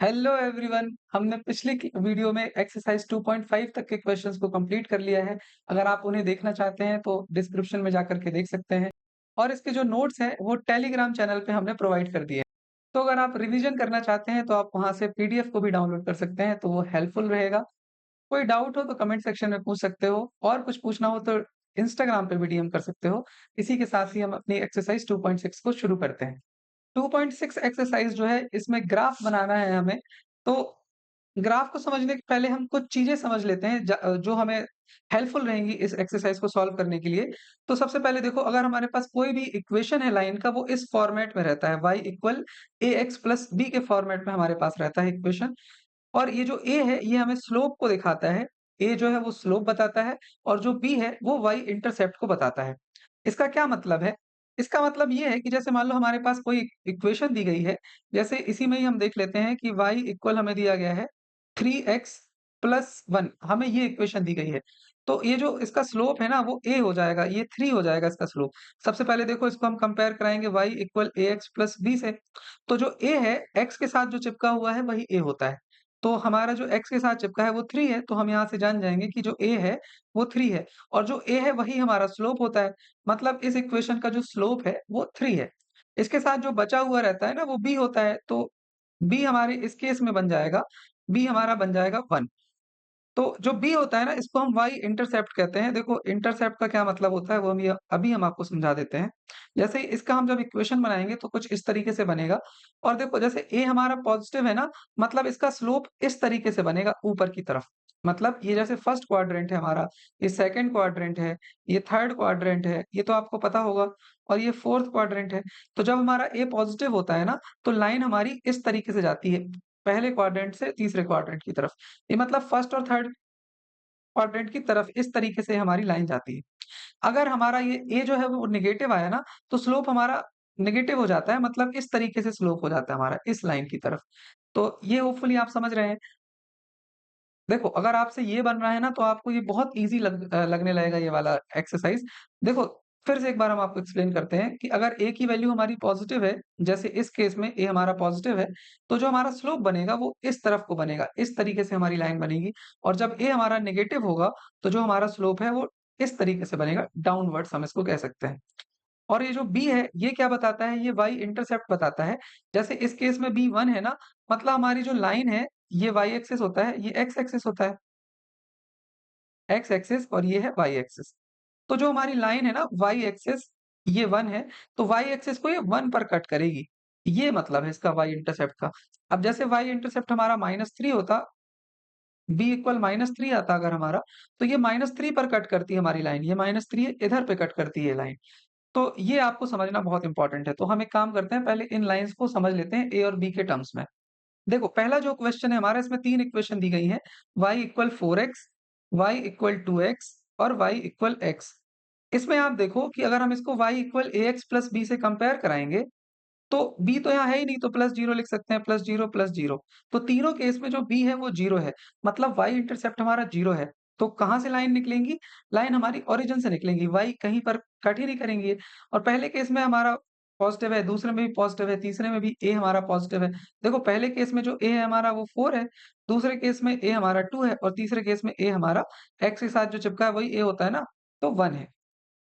Hello everyone. हमने पिछले video में एक्सरसाइज 2.5 तक के क्वेश्चंस को कंप्लीट कर लिया है। अगर आप उन्हें देखना चाहते हैं तो डिस्क्रिप्शन में जाकर के देख सकते हैं। और इसके जो नोट्स हैं वो टेलीग्राम चैनल पे हमने प्रोवाइड कर दिए हैं। तो अगर आप रिवीजन करना चाहते हैं तो आप वहां से पीडीएफ को भी डाउनलोड कर सकते हैं, तो वो हेल्पफुल रहेगा। कोई डाउट हो तो कमेंट सेक्शन में पूछ सकते हो, और कुछ पूछना हो तो इंस्टाग्राम पे भी डीएम कर सकते हो। इसी के साथ ही हम अपनी एक्सरसाइज 2.6 को शुरू करते हैं। 2.6 एक्सरसाइज जो है, इसमें ग्राफ बनाना है हमें। तो ग्राफ को समझने के पहले हम कुछ चीज़ें समझ लेते हैं जो हमें हेल्पफुल रहेंगी इस एक्सरसाइज को सॉल्व करने के लिए। तो सबसे पहले देखो, अगर हमारे पास कोई भी इक्वेशन है लाइन का, वो इस फॉर्मेट में रहता है, y equal ax plus b के फॉर्मेट में हमारे पास रहता है इक्वेशन। और ये जो a है, ये हमें स्लोप को दिखाता है। a जो है वो स्लोप बताता है, और जो b है वो y इंटरसेप्ट को बताता है। इसका क्या मतलब है? इसका मतलब ये है कि जैसे मान लो हमारे पास कोई इक्वेशन दी गई है। जैसे इसी में ही हम देख लेते हैं कि y इक्वल हमें दिया गया है 3x प्लस 1, हमें ये इक्वेशन दी गई है। तो ये जो इसका स्लोप है ना, वो a हो जाएगा, ये 3 हो जाएगा इसका स्लोप। सबसे पहले देखो, इसको हम कंपेयर कराएंगे y equal ax plus b से। तो जो a है, x के साथ जो चिपका हुआ है वही a होता है। तो हमारा जो x के साथ चिपका है वो 3 है, तो हम यहाँ से जान जाएंगे कि जो a है वो 3 है, और जो a है वही हमारा स्लोप होता है। मतलब इस इक्वेशन का जो स्लोप है वो 3 है। इसके साथ जो बचा हुआ रहता है ना, वो b होता है। तो b हमारे इस केस में बन जाएगा, b हमारा बन जाएगा 1। तो जो बी होता है ना, इसको हम वाई इंटरसेप्ट कहते हैं। देखो, इंटरसेप्ट का क्या मतलब होता है वो अभी हम आपको समझा देते हैं। जैसे इसका हम जब इक्वेशन बनाएंगे तो कुछ इस तरीके से बनेगा। और देखो, जैसे ए हमारा पॉजिटिव है ना, मतलब इसका स्लोप इस तरीके से बनेगा ऊपर की तरफ। मतलब ये जैसे फर्स्ट क्वाड्रेंट है हमारा, ये सेकंड क्वाड्रेंट है, ये थर्ड क्वाड्रेंट है, ये तो आपको पता होगा, और ये फोर्थ क्वाड्रेंट है। तो जब हमारा ए पॉजिटिव होता है ना, तो लाइन हमारी इस तरीके से जाती है, पहले क्वाड्रेंट से तीसरे क्वाड्रेंट की तरफ। ये मतलब फर्स्ट और थर्ड क्वाड्रेंट की तरफ इस तरीके से हमारी लाइन जाती है। अगर हमारा ये ए जो है वो नेगेटिव आया ना, तो स्लोप हमारा नेगेटिव हो जाता है, मतलब इस तरीके से स्लोप हो जाता है हमारा इस लाइन की तरफ। तो ये होपफुली आप समझ रहे हैं। देखो, अगर आपसे ये बन रहा है ना, तो आपको ये बहुत ईज़ी लगने लगेगा ये वाला एक्सरसाइज़। देखो, फिर से एक बार हम आपको एक्सप्लेन करते हैं कि अगर a की वैल्यू हमारी पॉज़िटिव है, जैसे इस केस में a हमारा पॉज़िटिव है, तो जो हमारा स्लोप बनेगा वो इस तरफ को बनेगा, इस तरीके से हमारी लाइन बनेगी। और जब a हमारा नेगेटिव होगा, तो जो हमारा स्लोप है वो इस तरीके से बनेगा, डाउनवर्ड्स हम इसको कह सकते हैं। और ये जो b है, ये क्या बताता है? ये y इंटरसेप्ट बताता है। जैसे इस केस में b 1 है ना, मतलब हमारी जो लाइन है, ये y एक्सिस होता है, ये x एक्सिस होता है। x एक्सिस और ये है y एक्सिस। तो जो हमारी लाइन है ना, y एक्सिस ये 1 है, तो y एक्सिस को ये 1 पर कट करेगी। ये मतलब है इसका y इंटरसेप्ट का। अब जैसे y इंटरसेप्ट हमारा -3 होता, b इक्वल -3 आता अगर हमारा, तो ये -3 पर कट करती है हमारी लाइन। ये -3 है, इधर पे कट करती है लाइन। तो ये आपको समझना बहुत इंपॉर्टेंट है। तो हम एक काम करते हैं, पहले इन लाइन्स को समझ लेते हैं a और b के टर्म्स में। देखो, पहला जो क्वेश्चन है हमारा, इसमें 3 इक्वेशन दी गई हैं, y equal 4x, y equal 2x और y इक्वल x। इसमें आप देखो कि अगर हम इसको y equal ax plus b से कंपेयर कराएँगे, तो b तो यहाँ है ही नहीं, तो प्लस 0 लिख सकते हैं, प्लस 0, प्लस 0। तो तीनों केस में जो b है वो 0 है, मतलब y इंटरसेप्ट हमारा 0 है। तो कहाँ से लाइन निकलेंगी? लाइन हमारी ओरिजिन से निकलेंगी, y कहीं पर कट ही नहीं करेंगी। और पहले केस में हमारा पॉजिटिव है, दूसरे में भी पॉजिटिव है, तीसरे में भी a हमारा पॉजिटिव है। देखो, पहले केस में जो a है हमारा वो 4 है, दूसरे केस में a हमारा 2 है, और तीसरे केस में a हमारा x के साथ जो चिपका है वही a होता है ना, तो 1 है।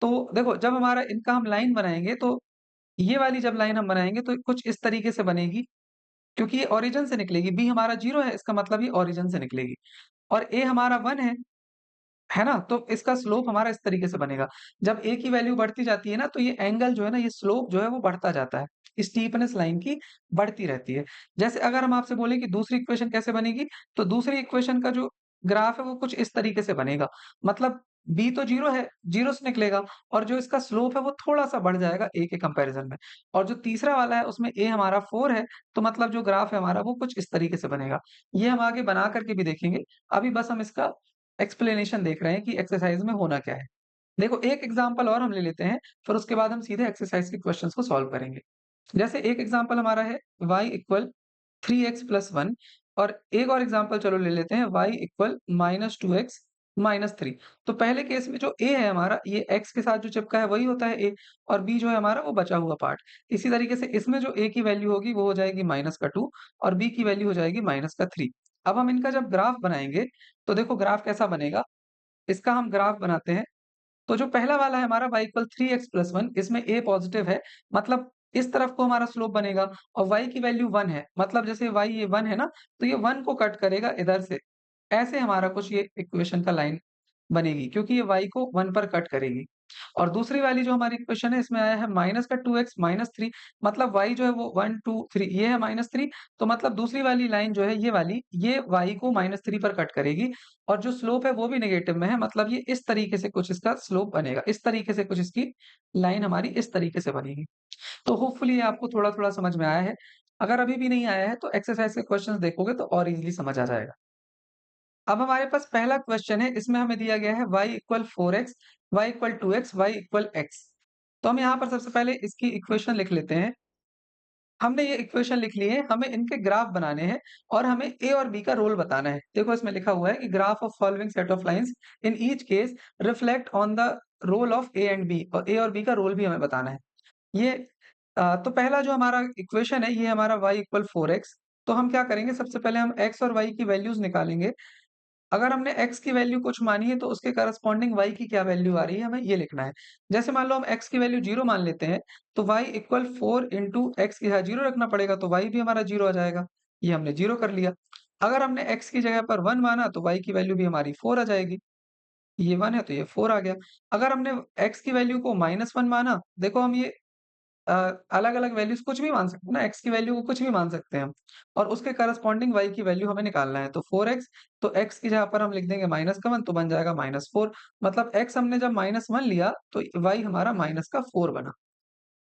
तो देखो, जब हमारा इनका हम लाइन बनाएँगे, तो ये वाली जब लाइन हम बनाएँगे तो कुछ इस तरीके से बनेगी, क्योंकि ये ओरिजिन से निकलेगी। b हमारा 0 है, इसका मतलब ये ओरिजिन से निकलेगी, और a हमारा 1 है ना? तो इसका स्लोप हमारा इस तरीके से बनेगा। जब a की वैल्यू बढ़ती जाती है ना, तो ये एंगल जो है ना, ये स्लोप जो है वो बढ़ता जाता है। स्टीपनेस लाइन की बढ़ती रहती है। जैसे अगर हम आपसे बोले कि दूसरी इक्वेशन कैसे बनेगी, तो दूसरी इक्वेशन का जो ग्राफ है वो कुछ इस तरीके से बनेगा। मतलब b तो 0 है, 0 से निकलेगा, और जो इसका स्लोप है वो थोड़ा-सा बढ़ जाएगा a के कंपैरिज़न में। और जो तीसरा वाला है उसमें a हमारा 4 है, तो मतलब जो ग्राफ है हमारा वो कुछ इस तरीके से बनेगा। ये हम आगे बना कर के भी देखेंगे। अभी बस हम इसका एक्सप्लेनेशन देख रहे हैं कि एक्सरसाइज में होना क्या है। देखो, एक एग्जांपल और हम ले लेते हैं, फिर उसके बाद हम सीधे एक्सरसाइज के क्वेश्चंस को सॉल्व करेंगे। जैसे एक एग्जांपल हमारा है y इक्वल 3x प्लस 1, और एक और एग्जांपल चलो ले लेते हैं, y इक्वल -2x -3। तो पहले केस में जो a है हमारा, ये x के साथ जो चिपका है वही होता है a, और b जो है हमारा वो बचा हुआ पार्ट। इसी तरीके से इसमें जो a की वैल्यू होगी वो हो जाएगी -2 और b की वैल्यू हो जाएगी -3। अब हम इनका जब ग्राफ बनाएँगे, तो देखो ग्राफ कैसा बनेगा, इसका हम ग्राफ बनाते हैं। तो जो पहला वाला है हमारा y इक्वल 3x प्लस 1, इसमें a पॉज़िटिव है, मतलब इस तरफ को हमारा स्लोप बनेगा, और y की वैल्यू 1 है, मतलब जैसे y ये 1 है ना, तो ये 1 को कट करेगा इधर से। ऐसे हमारा कुछ ये इक्वेशन का लाइन बनेगी, क्योंकि ये y को 1 पर कट करेगी। और दूसरी वाली जो हमारी इक्वेशन है, इसमें आया है माइनस का 2x माइनस 3, मतलब y जो है वो 1, 2, 3, ये है -3, तो मतलब दूसरी वाली लाइन जो है ये वाली, ये y को -3 पर कट करेगी, और जो स्लोप है वो भी नेगेटिव में है, मतलब ये इस तरीके से कुछ इसका स्लोप बनेगा। इस तरीके से कुछ इसकी लाइन हमारी इस तरीके से बनेगी। तो होपफुली ये आपको थोड़ा-थोड़ा समझ में आया है। अगर अभी भी नहीं आया है तो एक्सरसाइज़ के क्वेश्चन्स देखोगे तो और ईज़िली समझ आ जाएगा। अब हमारे पास पहला क्वेश्चन है, इसमें हमें दिया गया है y equal 4x, y equal 2x, y equal x। तो हम यहाँ पर सबसे पहले इसकी इक्वेशन लिख लेते हैं। हमने ये इक्वेशन लिख ली है, हमें इनके ग्राफ बनाने हैं और हमें a और b का रोल बताना है। देखो इसमें लिखा हुआ है कि graph of following set of lines in each case reflect on the role of a and b, और a और b का रोल भी हमें बताना है। ये तो पहला जो हमारा इक्वेशन है, ये हमारा y इक्वल 4x। तो हम क्या करेंगे, सबसे पहले हम x और y की वैल्यूज़ निकालेंगे। अगर हमने x की वैल्यू कुछ मानी है, तो उसके करस्पॉन्डिंग y की क्या वैल्यू आ रही है, हमें ये लिखना है। जैसे मान लो हम x की वैल्यू 0 मान लेते हैं, तो y इक्वल 4 इंटू x की जगह 0 रखना पड़ेगा, तो y भी हमारा 0 आ जाएगा। ये हमने 0 कर लिया। अगर हमने x की जगह पर 1 माना, तो y की वैल्यू भी हमारी 4 आ जाएगी। ये 1 है, तो ये 4 आ गया। अगर हमने x की वैल्यू को -1 माना, देखो हम ये अ, अलग-अलग वैल्यूज़ कुछ भी मान सकते हैं ना, x की वैल्यू को कुछ भी मान सकते हैं हम, और उसके करस्पॉन्डिंग y की वैल्यू हमें निकालना है। तो 4x, तो x की जगह पर हम लिख देंगे माइनस का 1, तो बन जाएगा -4, मतलब x हमने जब -1 लिया, तो y हमारा -4 बना।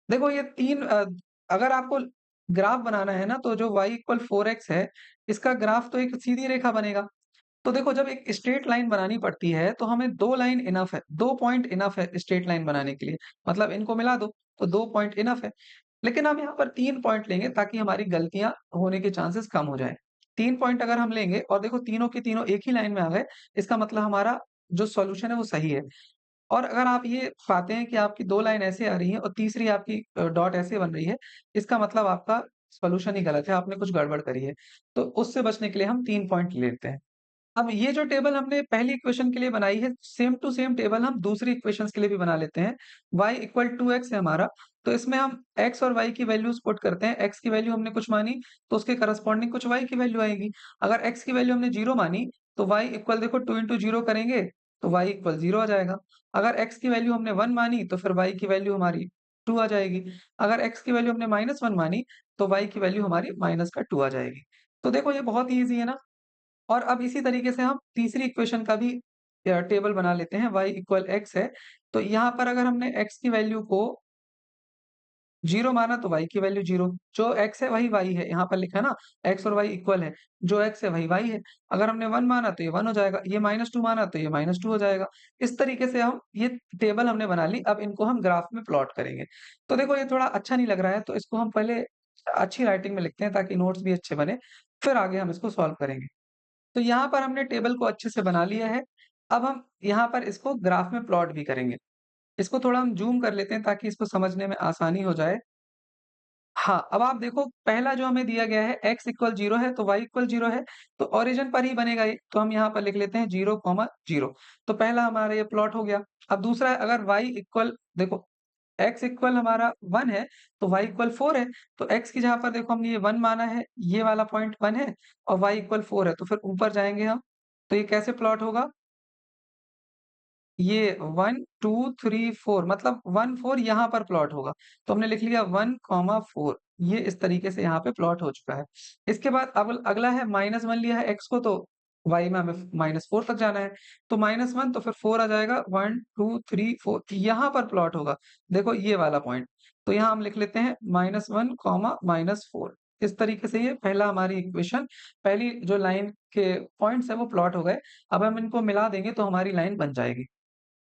देखो ये 3 अगर आपको ग्राफ बनाना है ना, तो जो y इक्वल 4x है, इसका ग्राफ तो एक सीधी रेखा बनेगा। तो देखो जब एक स्ट्रेट लाइन बनानी पड़ती है, तो हमें 2 लाइन इनफ है, 2 पॉइंट इनफ है स्ट्रेट लाइन बनाने के लिए। मतलब इनको मिला दो, तो 2 पॉइंट इनफ है। लेकिन हम यहाँ पर 3 पॉइंट लेंगे, ताकि हमारी गलतियाँ होने के चांसेस कम हो जाएँ। 3 पॉइंट अगर हम लेंगे और देखो तीनों के तीनों एक ही लाइन में आ गए, इसका मतलब हमारा जो सॉल्यूशन है वो सही है। और अगर आप ये पाते हैं कि आपकी 2 लाइन ऐसे आ रही है और तीसरी आपकी डॉट ऐसे बन रही है, इसका मतलब आपका सॉल्यूशन ही गलत है, आपने कुछ गड़बड़ करी है। तो उससे बचने के लिए हम 3 पॉइंट लेते हैं। अब ये जो टेबल हमने पहली इक्वेशन के लिए बनाई है, सेम टू सेम टेबल हम दूसरी इक्वेशंस के लिए भी बना लेते हैं। y इक्वल 2x है हमारा, तो इसमें हम x और y की वैल्यूज़ पुट करते हैं। x की वैल्यू हमने कुछ मानी, तो उसके करस्पॉन्डिंग कुछ y की वैल्यू आएगी। अगर x की वैल्यू हमने 0 मानी, तो y इक्वल देखो 2 इंटू 0 करेंगे, तो y इक्वल 0 आ जाएगा। अगर x की वैल्यू हमने 1 मानी, तो फिर y की वैल्यू हमारी 2 आ जाएगी। अगर x की वैल्यू हमने -1 मानी, तो y की वैल्यू हमारी माइनस का 2 आ जाएगी। तो देखो ये बहुत ही ईज़ी है ना? और अब इसी तरीके से हम तीसरी इक्वेशन का भी टेबल बना लेते हैं, y इक्वल x है। तो यहाँ पर अगर हमने x की वैल्यू को 0 माना, तो y की वैल्यू 0, जो x है वही y है, यहाँ पर लिखा है ना, x और y इक्वल है, जो x है वही y है। अगर हमने 1 माना तो ये 1 हो जाएगा, ये -2 माना तो ये -2 हो जाएगा। इस तरीके से हम ये टेबल हमने बना ली, अब इनको हम ग्राफ में प्लॉट करेंगे। तो देखो ये थोड़ा अच्छा नहीं लग रहा है, तो इसको हम पहले अच्छी राइटिंग में लिखते हैं, ताकि नोट्स भी अच्छे बने, फिर आगे हम इसको सॉल्व करेंगे। तो यहाँ पर हमने टेबल को अच्छे से बना लिया है। अब हम यहाँ पर इसको ग्राफ में प्लॉट भी करेंगे। इसको थोड़ा हम ज़ूम कर लेते हैं, ताकि इसको समझने में आसानी हो जाए। हाँ, अब आप देखो पहला जो हमें दिया गया है x इक्वल 0 है, तो y इक्वल 0 है, तो ओरिजिन पर ही बनेगा ये। तो हम यहाँ पर लिख लेते हैं 0, 0। तो पहला हमारा ये प्लॉट हो गया। अब दूसरा, अगर y इक्वल देखो x इक्वल हमारा 1 है, तो y इक्वल 4 है। तो x की जगह पर देखो हमने ये 1 माना है, ये वाला पॉइंट 1 है, और y इक्वल 4 है, तो फिर ऊपर जाएँगे हम। तो ये कैसे प्लॉट होगा? ये 1, 2, 3, 4, मतलब 1, 4 यहाँ पर प्लॉट होगा। तो हमने लिख लिया 1, 4, ये इस तरीके से यहाँ पे प्लॉट हो चुका है। इसके बाद अब अगला है -1 लिया है x को, तो y में हमें -4 तक जाना है। तो -1 तो फिर 4 आ जाएगा, 1, 2, 3, 4 यहाँ पर प्लॉट होगा। देखो ये वाला पॉइंट। तो यहाँ हम लिख लेते हैं -1, -4। इस तरीके से ये पहला हमारी इक्वेशन, पहली जो लाइन के पॉइंट्स हैं वो प्लॉट हो गए। अब हम इनको मिला देंगे, तो हमारी लाइन बन जाएगी।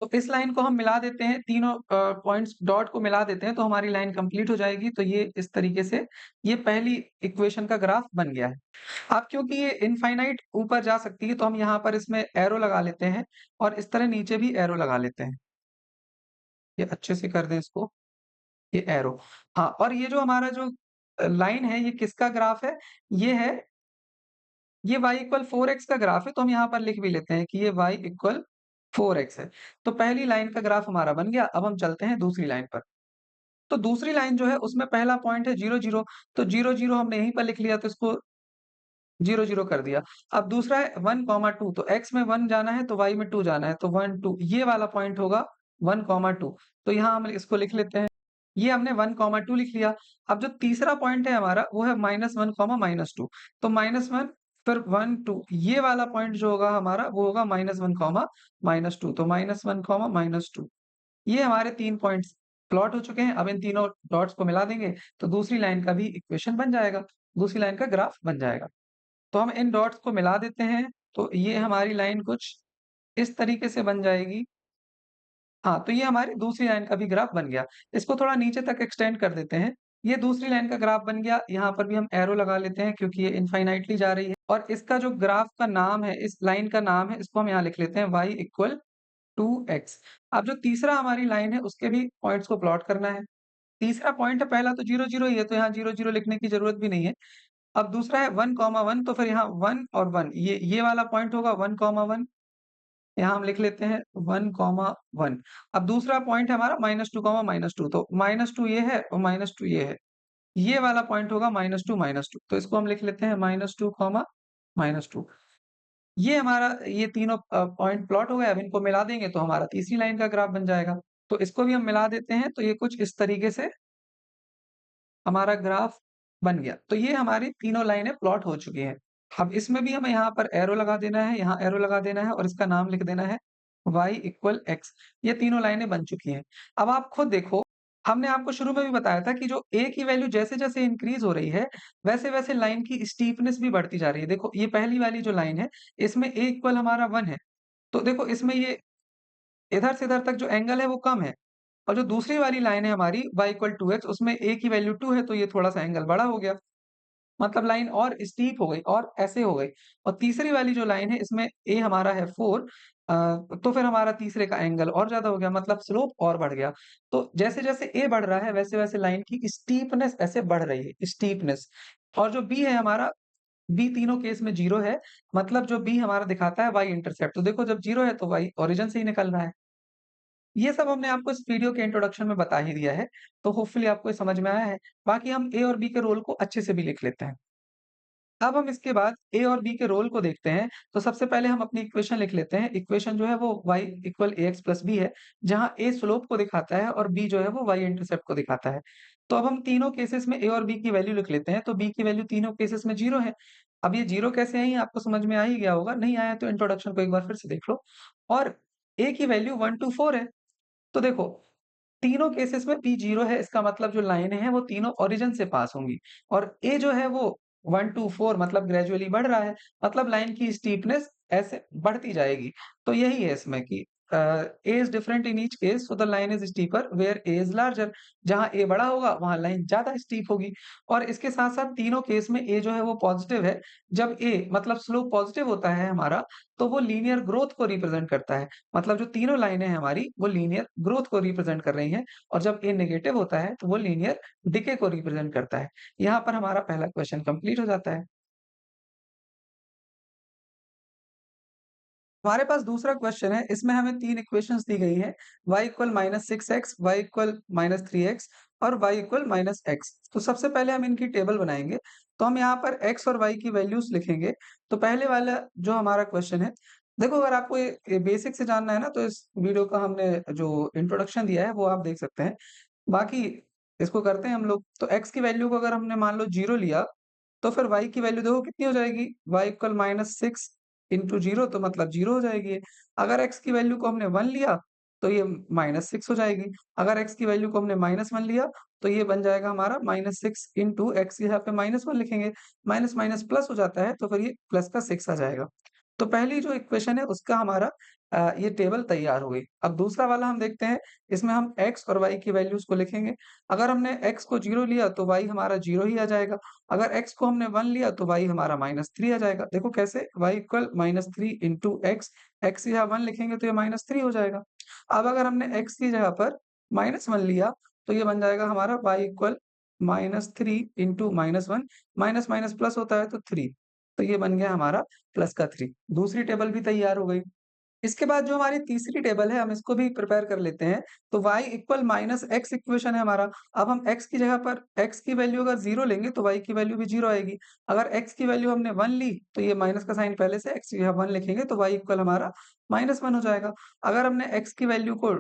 तो इस लाइन को हम मिला देते हैं, तीनों पॉइंट्स डॉट को मिला देते हैं, तो हमारी लाइन कंप्लीट हो जाएगी। तो ये इस तरीके से ये पहली इक्वेशन का ग्राफ बन गया है। अब क्योंकि ये इनफाइनाइट ऊपर जा सकती है, तो हम यहाँ पर इसमें एरो लगा लेते हैं और इस तरह नीचे भी एरो लगा लेते हैं। ये अच्छे से कर दें इसको, ये एरो। हाँ, और ये जो हमारा जो लाइन है, ये किसका ग्राफ है? ये है, ये y इक्वल 4x का ग्राफ है, तो हम यहाँ पर लिख भी लेते हैं कि ये y इक्वल 4x है। तो पहली लाइन का ग्राफ हमारा बन गया। अब हम चलते हैं दूसरी लाइन पर। तो दूसरी लाइन जो है उसमें पहला पॉइंट है 0, 0, तो 0, 0 हमने यहीं पर लिख लिया, तो इसको 0, 0 कर दिया। अब दूसरा है 1, 2, तो x में 1 जाना है तो y में 2 जाना है, तो 1, 2 ये वाला पॉइंट होगा 1, 2। तो यहाँ हम इसको लिख लेते हैं। ये हमने 1, 2 लिख लिया। अब जो तीसरा पॉइंट है हमारा वो है -1, -2। तो -1 फिर 1, 2 ये वाला पॉइंट जो होगा हमारा वो होगा -1, -2। तो -1, -2 ये हमारे 3 पॉइंट्स प्लॉट हो चुके हैं। अब इन तीनों डॉट्स को मिला देंगे तो दूसरी लाइन का भी इक्वेशन बन जाएगा, दूसरी लाइन का ग्राफ बन जाएगा। तो हम इन डॉट्स को मिला देते हैं, तो ये हमारी लाइन कुछ इस तरीके से बन जाएगी। हाँ, तो ये हमारी दूसरी लाइन का भी ग्राफ बन गया। इसको थोड़ा नीचे तक एक्सटेंड कर देते हैं। ये दूसरी लाइन का ग्राफ बन गया, यहाँ पर भी हम एरो लगा लेते हैं क्योंकि ये इनफाइनाइटली जा रही है और इसका जो ग्राफ का नाम है, इस लाइन का नाम है, इसको हम यहाँ लिख लेते हैं y इक्वल 2x। अब जो तीसरा हमारी लाइन है, उसके भी पॉइंट्स को प्लॉट करना है। तीसरा पॉइंट है, पहला तो 0, 0 ही है, तो यहाँ 0, 0 लिखने की ज़रूरत भी नहीं है। अब दूसरा है 1, 1, तो फिर यहाँ 1 और 1 ये वाला पॉइंट होगा 1, 1। यहाँ हम लिख लेते हैं 1, 1। अब दूसरा पॉइंट है हमारा -2, -2, तो -2 ये है और -2 ये है। ये वाला पॉइंट होगा -2, -2, तो इसको हम लिख लेते हैं -2, -2। ये हमारा ये तीनों पॉइंट प्लॉट हो गए। अब इनको मिला देंगे तो हमारा तीसरी लाइन का ग्राफ बन जाएगा। तो इसको भी हम मिला देते हैं, तो ये कुछ इस तरीके से हमारा ग्राफ बन गया। तो ये हमारी तीनों लाइनें प्लॉट हो चुकी हैं। अब इसमें भी हमें यहाँ पर एरो लगा देना है, यहाँ एरो लगा देना है और इसका नाम लिख देना है y इक्वल x। ये तीनों लाइनें बन चुकी हैं। अब आप खुद देखो, हमने आपको शुरू में भी बताया था कि जो a की वैल्यू जैसे-जैसे इंक्रीज़ हो रही है, वैसे-वैसे लाइन की स्टीपनेस भी बढ़ती जा रही है। देखो, ये पहली वाली जो लाइन है, इसमें a इक्वल हमारा 1 है। तो देखो, इसमें ये इधर से इधर तक जो एंगल है वो कम है। और जो दूसरी वाली लाइन है हमारी y इक्वल 2x, उसमें a की वैल्यू 2 है, तो ये थोड़ा-सा एंगल बड़ा हो गया। मतलब लाइन और स्टीप हो गई और ऐसे हो गई। और तीसरी वाली जो लाइन है, इसमें a हमारा है 4, तो फिर हमारा तीसरे का एंगल और ज़्यादा हो गया, मतलब स्लोप और बढ़ गया। तो जैसे-जैसे a बढ़ रहा है, वैसे-वैसे लाइन की स्टीपनेस ऐसे बढ़ रही है, स्टीपनेस। और जो b है हमारा, b तीनों केस में 0 है, मतलब जो b हमारा दिखाता है y इंटरसेप्ट। तो देखो, जब 0 है तो y ओरिजिन से ही निकल रहा है। ये सब हमने आपको इस वीडियो के इंट्रोडक्शन में बता ही दिया है, तो होपफुली आपको ये समझ में आया है। बाकी हम A और B के रोल को अच्छे से भी लिख लेते हैं। अब हम इसके बाद A और B के रोल को देखते हैं, तो सबसे पहले हम अपनी इक्वेशन लिख लेते हैं। इक्वेशन जो है वो y equal ax plus b है, जहाँ a स्लोप को दिखाता है और b जो है वो y इंटरसेप्ट को दिखाता है। तो अब हम तीनों केसेस में a और b की वैल्यू लिख लेते हैं, तो b की वैल्यू तीनों केसेस में 0 है। अब ये 0 कैसे आई आपको समझ में आ ही गया होगा, नहीं आया तो इंट्रोडक्शन को एक बार फिर से देख लो। और a की वैल्यू 1 टू 4 है। तो देखो, तीनों केसेस में p 0 है, इसका मतलब जो लाइनें हैं वो तीनों ओरिजिन से पास होंगी और a जो है वो 1 टू 4 मतलब ग्रेजुअली बढ़ रहा है, मतलब लाइन की स्टीपनेस ऐसे बढ़ती जाएगी। तो यही है इसमें कि a is different in each case, so the line is steeper where a is larger. जहाँ a बड़ा होगा वहाँ लाइन ज़्यादा स्टीप होगी। और इसके साथ-साथ तीनों केस में a जो है वो पॉजिटिव है। जब a मतलब स्लोप पॉजिटिव होता है हमारा, तो वो लीनियर ग्रोथ को रिप्रेजेंट करता है। मतलब जो तीनों लाइनें हैं हमारी, वो लीनियर ग्रोथ को रिप्रेजेंट कर रही हैं और जब a नेगेटिव होता है, तो वो लीनियर डिके को रिप्रेजेंट करता है। यहाँ पर हमारा पहला क्वेश्चन कंप्लीट हो जाता है। हमारे पास दूसरा क्वेश्चन है, इसमें हमें 3 इक्वेशंस दी गई हैं, y equal -6x, y equal -3x और y इक्वल -x। तो सबसे पहले हम इनकी टेबल बनाएँगे। तो हम यहाँ पर x और y की वैल्यूज़ लिखेंगे। तो पहले वाला जो हमारा क्वेश्चन है, देखो, अगर आपको ये बेसिक से जानना है ना, तो इस वीडियो का हमने जो इंट्रोडक्शन दिया है, वो आप देख सकते हैं। बाकी इसको करते हैं हम लोग। तो x की वैल्यू को अगर हमने मान लो 0 लिया, तो फिर y की वैल्यू देखो कितनी हो जाएगी, y इक्वल -6 इंटू 0, तो मतलब 0 हो जाएगी ये। अगर x की वैल्यू को हमने 1 लिया, तो ये -6 हो जाएगी। अगर x की वैल्यू को हमने -1 लिया, तो ये बन जाएगा हमारा -6 इंटू x, यहाँ पे -1 लिखेंगे, माइनस माइनस प्लस हो जाता है, तो फिर ये प्लस का 6 आ जाएगा। तो पहली जो इक्वेशन है उसका हमारा ये टेबल तैयार हो गई। अब दूसरा वाला हम देखते हैं, इसमें हम x और y की वैल्यूज़ को लिखेंगे। अगर हमने x को 0 लिया तो y हमारा 0 ही आ जाएगा। अगर x को हमने 1 लिया तो y हमारा -3 आ जाएगा। देखो कैसे y equal -3 into x, x की जगह 1 लिखेंगे तो ये -3 हो जाएगा। अब अगर हमने x की जगह पर -1 लिया तो ये बन जाएगा हमारा y equal -3 into -1, minus minus plus होता है तो 3, तो ये बन गया हमारा प्लस का 3। दूसरी टेबल भी तैयार हो गई। इसके बाद जो हमारी तीसरी टेबल है हम इसको भी प्रिपेयर कर लेते हैं। तो y equal minus x equation है हमारा। अब हम x की जगह पर x की वैल्यू अगर 0 लेंगे तो y की वैल्यू भी 0 आएगी। अगर x की वैल्यू हमने 1 ली तो ये माइनस का साइन पहले से x की जगह 1 लिखेंगे तो y इक्वल हमारा -1 हो जाएगा। अगर हमने x की वैल्यू को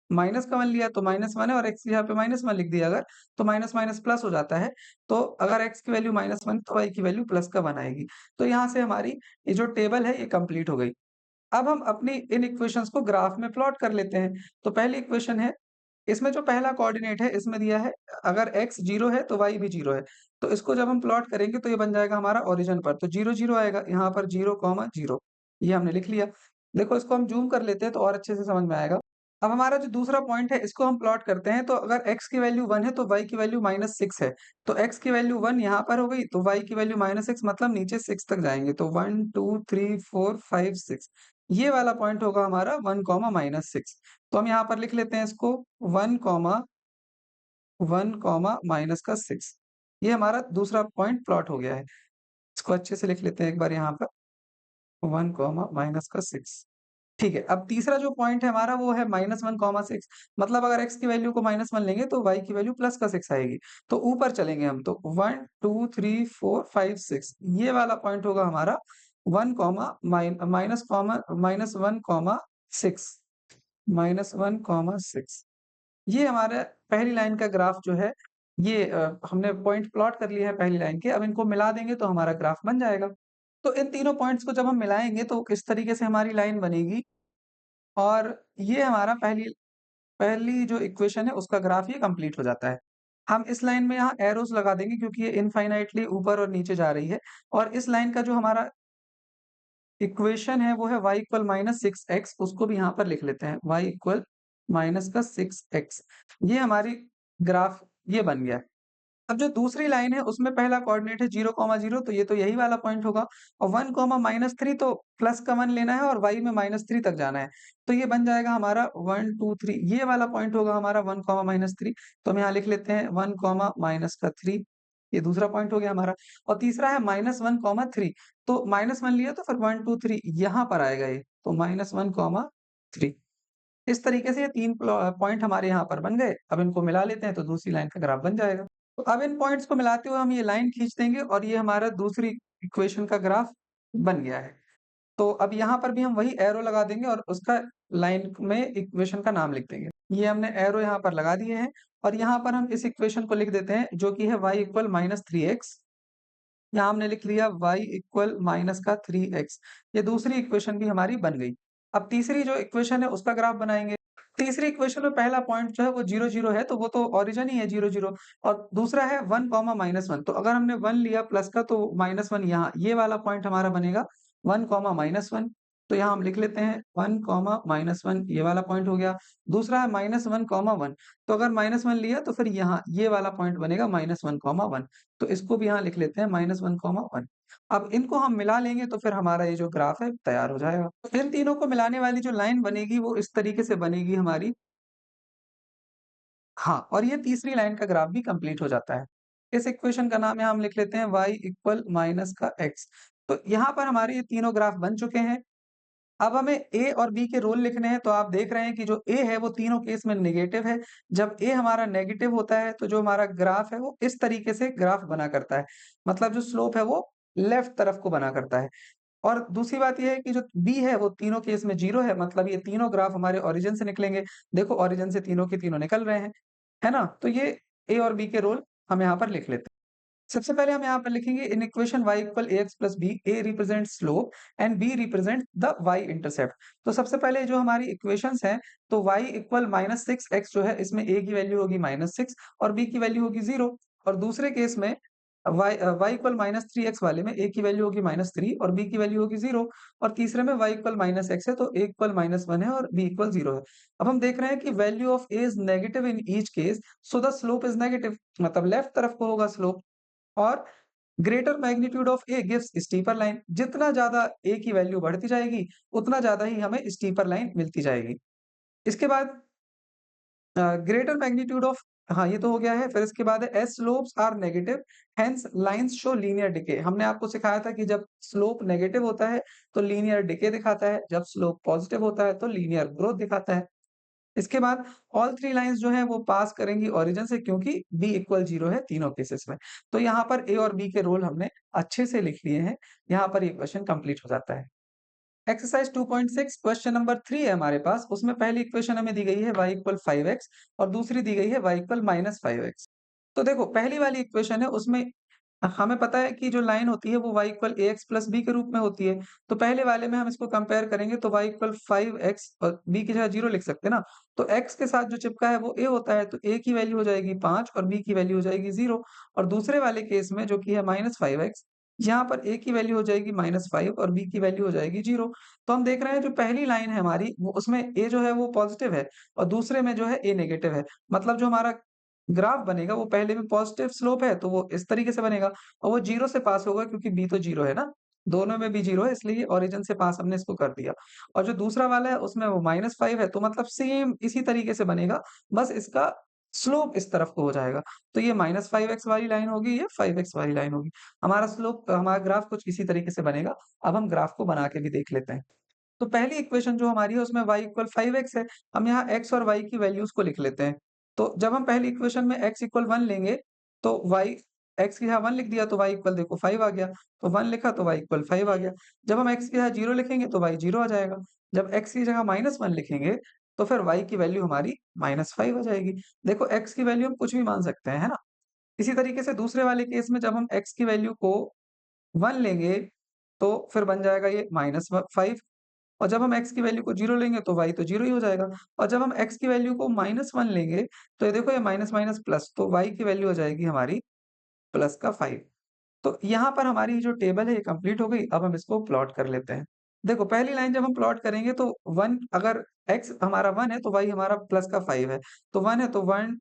माइनस का 1 लिया तो -1 है और x यहाँ पे -1 लिख दिया अगर, तो माइनस माइनस प्लस हो जाता है। तो अगर x की वैल्यू -1 तो y की वैल्यू प्लस का 1 आएगी। तो यहाँ से हमारी ये जो टेबल है ये कंप्लीट हो गई। अब हम अपनी इन इक्वेशंस को ग्राफ में प्लॉट कर लेते हैं। तो पहली इक्वेशन है, इसमें जो पहला कोऑर्डिनेट है इसमें दिया है अगर x 0 है तो y भी 0 है। तो इसको जब हम प्लॉट करेंगे तो ये बन जाएगा हमारा ओरिजिन पर। तो 0, 0 आएगा, यहाँ पर 0, 0 ये हमने लिख लिया। देखो इसको हम ज़ूम कर लेते हैं तो और अच्छे से समझ में आएगा। अब हमारा जो दूसरा पॉइंट है इसको हम प्लॉट करते हैं तो अगर x की वैल्यू 1 है तो y की वैल्यू -6 है। तो x की वैल्यू 1 यहाँ पर हो गई तो y की वैल्यू -6 मतलब नीचे 6 तक जाएँगे तो 1, 2, 3, 4, 5, 6 ये वाला पॉइंट होगा हमारा 1, -6। तो हम यहाँ पर लिख लेते हैं इसको 1, 1, माइनस का 6 ये हमारा दूसरा पॉइंट प्लॉट हो गया है। इसको अच्छे से लिख लेते हैं एक बार यहाँ पर 1, माइनस का 6 ठीक है। अब तीसरा जो पॉइंट है हमारा वो है -1, 6 मतलब अगर x की वैल्यू को -1 लेंगे तो y की वैल्यू प्लस का 6 आएगी। तो ऊपर चलेंगे हम तो 1, 2, 3, 4, 5, 6 ये वाला पॉइंट होगा हमारा 1, -1, -6 ये हमारा पहली लाइन का ग्राफ जो है ये हमने पॉइंट प्लॉट कर लिए हैं पहली लाइन के। अब इनको मिला देंगे तो हमारा ग्राफ बन जाएगा। तो इन तीनों पॉइंट्स को जब हम मिलाएँगे तो इस तरीके से हमारी लाइन बनेगी और ये हमारा पहली पहली जो इक्वेशन है उसका ग्राफ ये कंप्लीट हो जाता है। हम इस लाइन में यहाँ एरोज़ लगा देंगे क्योंकि ये इनफाइनाइटली ऊपर और नीचे जा रही है और इस लाइन का जो हमारा इक्वेशन है वो है y इक्वल -6x उसको भी यहाँ पर लिख लेते हैं y इक्वल माइनस का 6x ये हमारी ग्राफ ये बन गया। अब जो दूसरी लाइन है उसमें पहला कोऑर्डिनेट है 0, 0 तो ये तो यही वाला पॉइंट होगा और 1, -3 तो प्लस का 1 लेना है और y में -3 तक जाना है। तो ये बन जाएगा हमारा 1, 2, 3 ये वाला पॉइंट होगा हमारा 1, -3 तो हम यहाँ लिख लेते हैं 1, माइनस का 3 ये दूसरा पॉइंट हो गया हमारा और तीसरा है -1, 3 तो -1 लिया तो फिर 1, 2, 3 यहाँ पर आएगा ये तो -1, 3 इस तरीके से ये 3 पॉइंट हमारे यहाँ पर बन गए। अब इनको मिला लेते हैं तो दूसरी लाइन का ग्राफ बन जाएगा। तो अब इन पॉइंट्स को मिलाते हुए हम ये लाइन खींच देंगे और ये हमारा दूसरी इक्वेशन का ग्राफ बन गया है। तो अब यहाँ पर भी हम वही एरो लगा देंगे और उसका लाइन में इक्वेशन का नाम लिख देंगे। ये हमने एरो यहाँ पर लगा दिए हैं और यहाँ पर हम इस इक्वेशन को लिख देते हैं जो कि है y इक्वल -3x यहाँ हमने लिख लिया y इक्वल माइनस का 3x ये दूसरी इक्वेशन भी हमारी बन गई। अब तीसरी जो इक्वेशन है उसका ग्राफ बनाएँगे। तीसरी इक्वेशन में पहला पॉइंट जो है वो 0, 0 है तो वो तो ओरिजिन ही है 0, 0 और दूसरा है 1, -1 तो अगर हमने 1 लिया प्लस का तो -1 यहाँ ये वाला पॉइंट हमारा बनेगा 1, -1 तो यहाँ हम लिख लेते हैं 1, -1 ये वाला पॉइंट हो गया। दूसरा है -1, 1 तो अगर -1 लिया तो फिर यहाँ ये वाला पॉइंट बनेगा -1, 1 तो इसको भी यहाँ लिख लेते हैं -1, 1 अब इनको हम मिला लेंगे तो फिर हमारा ये जो ग्राफ है तैयार हो जाएगा। तो इन तीनों को मिलाने वाली जो लाइन बनेगी वो इस तरीके से बनेगी हमारी हाँ, और ये तीसरी लाइन का ग्राफ भी कंप्लीट हो जाता है। इस इक्वेशन का नाम यहाँ हम लिख लेते हैं y इक्वल माइनस का x तो यहाँ पर हमारे ये तीनों ग्राफ बन चुके हैं। अब हमें a और b के रोल लिखने हैं तो आप देख रहे हैं कि जो a है वो तीनों केस में नेगेटिव है। जब a हमारा नेगेटिव होता है तो जो हमारा ग्राफ है वो इस तरीके से ग्राफ बना करता है। मतलब जो स्लोप है वो लेफ्ट तरफ को बना करता है। और दूसरी बात ये है कि जो b है वो तीनों केस में 0 है मतलब ये तीनों ग्राफ हमारे ओरिजिन से निकलेंगे। देखो ओरिजिन से तीनों के तीनों निकल रहे हैं, है ना? तो ये a और b के रोल हम यहाँ पर लिख लेते हैं। सबसे पहले हम यहाँ पर लिखेंगे in equation y equal ax plus b a represent slope and b represent the y intercept. तो सबसे पहले जो हमारी इक्वेशंस हैं तो y इक्वल -6x जो है इसमें a की वैल्यू होगी -6 और b की वैल्यू होगी 0 और दूसरे केस में y इक्वल -3x वाले में a की वैल्यू होगी -3 और b की वैल्यू होगी 0 और तीसरे में y इक्वल -x है तो a इक्वल -1 है और b इक्वल 0 है। अब हम देख रहे हैं कि value of a is negative in each case so the slope is negative मतलब लेफ्ट तरफ को होगा स्लोप और greater magnitude of a gives steeper line जितना ज़्यादा a की वैल्यू बढ़ती जाएगी, उतना ज़्यादा ही हमें स्टीपर लाइन मिलती जाएगी। इसके बाद ग्रेटर मैग्नीट्यूड ऑफ हाँ, ये तो हो गया है, फिर इसके बाद है as slopes are negative hence lines show linear decay. हमने आपको सिखाया था कि जब स्लोप नेगेटिव होता है, तो लीनियर डिके दिखाता है, जब स्लोप पॉजिटिव होता है, तो लीनियर ग्रोथ दिखाता है। इसके बाद ऑल 3 लाइन्स जो हैं वो पास करेंगी ओरिजिन से क्योंकि b इक्वल 0 है तीनों केसेस में। तो यहाँ पर a और b के रोल हमने अच्छे से लिख लिए हैं। यहाँ पर ये क्वेश्चन कंप्लीट हो जाता है। एक्सरसाइज 2.6 क्वेश्चन नंबर 3 है हमारे पास। उसमें पहली इक्वेशन हमें दी गई है y इक्वल 5x और दूसरी दी गई है y इक्वल -5x। तो देखो पहली वाली इक्वेशन है उसमें हमें पता है कि जो लाइन होती है वो y equal ax plus b के रूप में होती है। तो पहले वाले में हम इसको कंपेयर करेंगे तो y इक्वल 5x और b की जगह 0 लिख सकते हैं ना। तो x के साथ जो चिपका है वो a होता है तो a की वैल्यू हो जाएगी 5 और b की वैल्यू हो जाएगी 0 और दूसरे वाले केस में जो कि है -5x यहाँ पर a की वैल्यू हो जाएगी -5 और b की वैल्यू हो जाएगी 0। तो हम देख रहे हैं जो पहली लाइन है हमारी वो उसमें a जो है वो पॉजिटिव है और दूसरे में जो है a नेगेटिव है। मतलब जो हमारा ग्राफ बनेगा वो पहले में पॉजिटिव स्लोप है तो वो इस तरीके से बनेगा और वो 0 से पास होगा क्योंकि b तो 0 है ना, दोनों में भी 0 है इसलिए ओरिजिन से पास हमने इसको कर दिया। और जो दूसरा वाला है उसमें वो -5 है तो मतलब सेम इसी तरीके से बनेगा, बस इसका स्लोप इस तरफ को हो जाएगा। तो ये -5x वाली लाइन होगी, ये 5x वाली लाइन होगी। हमारा स्लोप हमारा ग्राफ कुछ इसी तरीके से बनेगा। अब हम ग्राफ को बना के भी देख लेते हैं। तो पहली इक्वेशन जो हमारी है उसमें y इक्वल 5x है। हम यहाँ x और y की वैल्यूज़ को लिख लेते हैं। तो जब हम पहली इक्वेशन में x इक्वल 1 लेंगे तो y x की जगह 1 लिख दिया तो y इक्वल देखो 5 आ गया। तो 1 लिखा तो y इक्वल 5 आ गया। जब हम x की जगह 0 लिखेंगे तो y 0 आ जाएगा। जब x की जगह -1 लिखेंगे तो फिर y की वैल्यू हमारी -5 आ जाएगी। देखो x की वैल्यू हम कुछ भी मान सकते हैं, है ना? इसी तरीके से दूसरे वाले केस में जब हम x की वैल्यू को 1 लेंगे तो फिर बन जाएगा ये -5 और जब हम x की वैल्यू को 0 लेंगे तो y तो 0 ही हो जाएगा और जब हम x की वैल्यू को -1 लेंगे तो ये देखो ये माइनस माइनस प्लस तो y की वैल्यू हो जाएगी हमारी प्लस का 5। तो यहाँ पर हमारी जो टेबल है ये कंप्लीट हो गई। अब हम इसको प्लॉट कर लेते हैं। देखो पहली लाइन जब हम प्लॉट करेंगे तो 1 अगर x हमारा 1 है तो y हमारा प्लस का 5 है। तो 1 है तो 1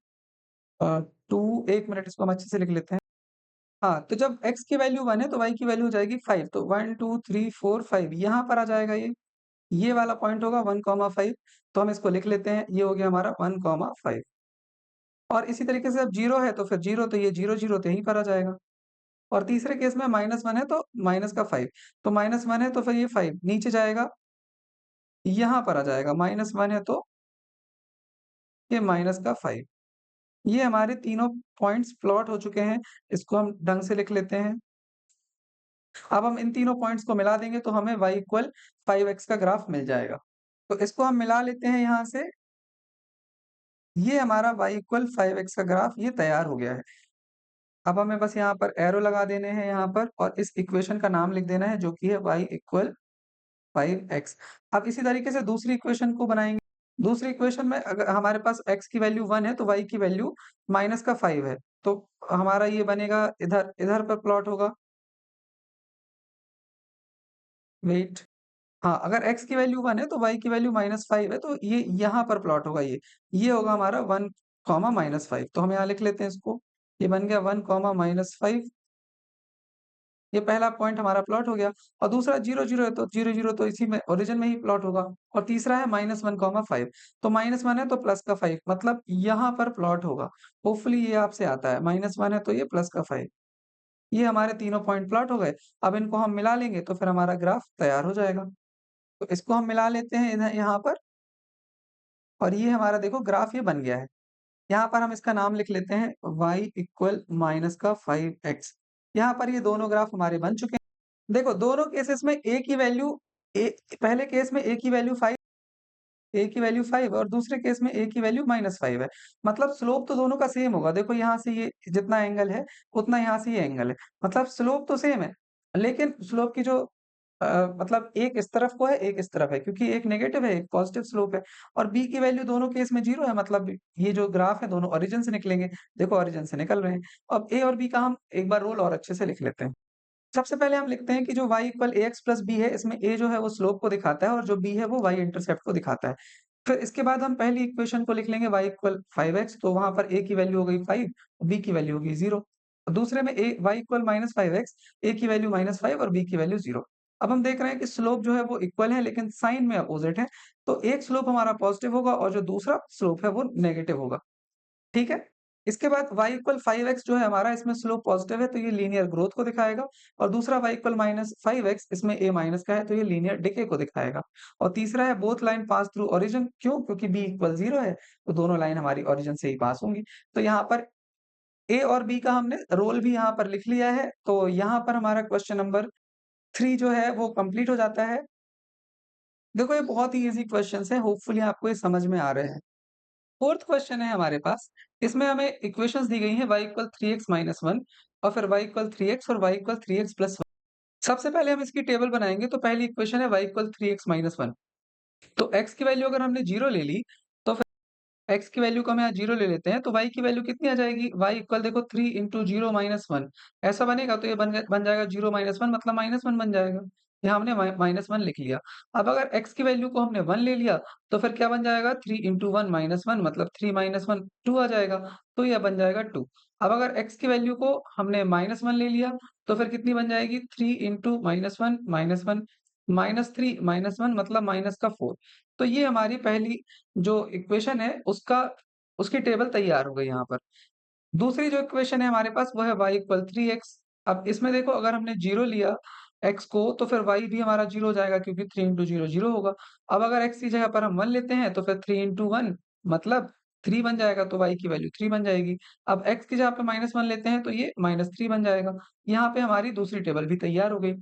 2 1 मिनट इसको हम अच्छे से लिख लेते हैं। हाँ, तो जब x की वैल्यू 1 है तो y की वैल्यू हो जाएगी 5 तो 1 2 3 4 5 यहाँ पर आ जाएगा ये वाला पॉइंट होगा 1, 5 तो हम इसको लिख लेते हैं, ये हो गया हमारा 1, 5 और इसी तरीके से अब 0 है तो फिर 0 तो ये 0, 0 तो यहीं पर आ जाएगा और तीसरे केस में -1 है तो माइनस का 5 तो -1 है तो फिर ये 5 नीचे जाएगा, यहाँ पर आ जाएगा -1 है तो ये माइनस का 5 ये हमारे तीनों पॉइंट्स प्लॉट हो चुके हैं, इसको हम ढंग से लिख लेते हैं। अब हम इन तीनों पॉइंट्स को मिला देंगे तो हमें y इक्वल 5x का ग्राफ मिल जाएगा। तो इसको हम मिला लेते हैं यहाँ से ये हमारा y इक्वल 5x का ग्राफ ये तैयार हो गया है। अब हमें बस यहाँ पर एरो लगा देने हैं यहाँ पर और इस इक्वेशन का नाम लिख देना है जो कि है y इक्वल 5x। अब इसी तरीके से दूसरी इक्वेशन को बनाएँगे। दूसरी इक्वेशन में अगर हमारे पास x की वैल्यू 1 है तो y की वैल्यू माइनस का 5 है। तो हमारा ये बनेगा इधर इधर पर प्लॉट होगा। वेट हाँ, अगर x की वैल्यू 1 है तो y की वैल्यू -5 है तो ये यहाँ पर प्लॉट होगा ये। ये होगा हमारा 1, -5 तो हम यहाँ लिख लेते हैं इसको। ये बन गया 1, -5 ये पहला पॉइंट हमारा प्लॉट हो गया और दूसरा 0, 0 है तो 0, 0 तो इसी में ओरिजिन में ही प्लॉट होगा और तीसरा है -1, 5 तो -1 है तो प्लस का 5 मतलब यहाँ पर प्लॉट होगा। होपफुली ये आपसे आता है -1 है तो ये प्लस का 5 ये हमारे तीनों पॉइंट प्लॉट हो गए। अब इनको हम मिला लेंगे तो फिर हमारा ग्राफ तैयार हो जाएगा। तो इसको हम मिला लेते हैं इधर यहाँ पर और ये हमारा देखो ग्राफ ये बन गया है। यहाँ पर हम इसका नाम लिख लेते हैं y इक्वल माइनस का 5x। यहाँ पर ये दोनों ग्राफ हमारे बन चुके हैं। देखो दोनों केसेस में a की वैल्यू a पहले केस में a की वैल्यू 5 और दूसरे केस में a की वैल्यू -5 है। मतलब स्लोप तो दोनों का सेम होगा। देखो यहाँ से ये जितना एंगल है, उतना यहाँ से ये एंगल है। मतलब स्लोप तो सेम है, लेकिन स्लोप की जो मतलब एक इस तरफ को है, एक इस तरफ है, क्योंकि एक नेगेटिव है, एक पॉजिटिव स्लोप है और b की वैल्यू दोनों केस में 0 है, मतलब ये जो ग्राफ है दोनों ओरिजिन से निकलेंगे। देखो ओरिजिन से निकल रहे हैं। अब a और b का हम एक बार रूल और अच्छे से लिख लेते हैं। सबसे पहले हम लिखते हैं कि जो y equal ax plus b है, इसमें a जो है वो स्लोप को दिखाता है और जो b है वो y इंटरसेप्ट को दिखाता है। फिर इसके बाद हम पहली इक्वेशन को लिख लेंगे y इक्वल 5x, तो वहां पर a की वैल्यू हो गई 5, b की वैल्यू होगी 0। दूसरे में y equal minus 5x, a की वैल्यू -5 और b की वैल्यू 0। अब हम देख रहे हैं कि स्लोप जो है वो इक्वल है लेकिन साइन में अपोजिट है, तो एक स्लोप हमारा पॉजिटिव होगा और जो दूसरा स्लोप है वो नेगेटिव होगा। ठीक है? इसके बाद y इक्वल 5x जो है हमारा, इसमें स्लोप पॉजिटिव है तो ये लीनियर ग्रोथ को दिखाएगा और दूसरा y इक्वल -5x, इसमें a माइनस का है तो ये लीनियर डिके को दिखाएगा। और तीसरा है both line pass through origin, क्यों? क्योंकि b इक्वल 0 है तो दोनों लाइन हमारी ओरिजिन से ही पास होंगी। तो यहाँ पर a और b का हमने रोल भी यहाँ पर लिख लिया है, तो यहाँ पर हमारा क्वेश्चन नंबर 3 जो है वो कंप्लीट हो जाता है। देखो ये बहुत ही ईज़ी क्वेश्चन्स हैं, होपफुली आपको ये समझ में आ रहे हैं। फोर्थ क्वेश्चन है हमारे पास, इसमें हमें इक्वेशंस दी गई हैं y इक्वल 3x माइनस 1 और फिर y इक्वल 3x और y इक्वल 3x प्लस 1। सबसे पहले हम इसकी टेबल बनाएँगे, तो पहली इक्वेशन है y इक्वल 3x माइनस 1। तो x की वैल्यू अगर हमने 0 ले ली, तो फिर x की वैल्यू को हम यहाँ 0 ले लेते हैं, तो y की वैल्यू कितनी आ जाएगी? y इक्वल देखो 3 इंटू 0 माइनस 1 ऐसा बनेगा, तो ये बन जाएगा 0 माइनस 1 मतलब -1 बन जाएगा। यहाँ हमने -1 लिख लिया। अब अगर x की वैल्यू को हमने 1 ले लिया, तो फिर क्या बन जाएगा? 3 इंटू 1 माइनस 1 मतलब 3 माइनस 1 2 आ जाएगा, तो यह बन जाएगा 2। अब अगर x की वैल्यू को हमने -1 ले लिया, तो फिर कितनी बन जाएगी? 3 इंटू -1 -3 -1 मतलब माइनस का 4। तो ये हमारी पहली जो इक्वेशन है उसका उसकी टेबल तैयार हो गई यहाँ पर। दूसरी जो इक्वेशन है हमारे पास वो है y इक्वल 3x। अब इसमें देखो अगर हमने 0 लिया x को, तो फिर y भी हमारा 0 हो जाएगा क्योंकि 3 इंटू 0 0 होगा। अब अगर x की जगह पर हम 1 लेते हैं, तो फिर 3 इंटू 1 मतलब 3 बन जाएगा, तो y की वैल्यू 3 बन जाएगी। अब x की जगह पे -1 लेते हैं, तो ये -3 बन जाएगा। यहाँ पे हमारी दूसरी टेबल भी तैयार हो गई।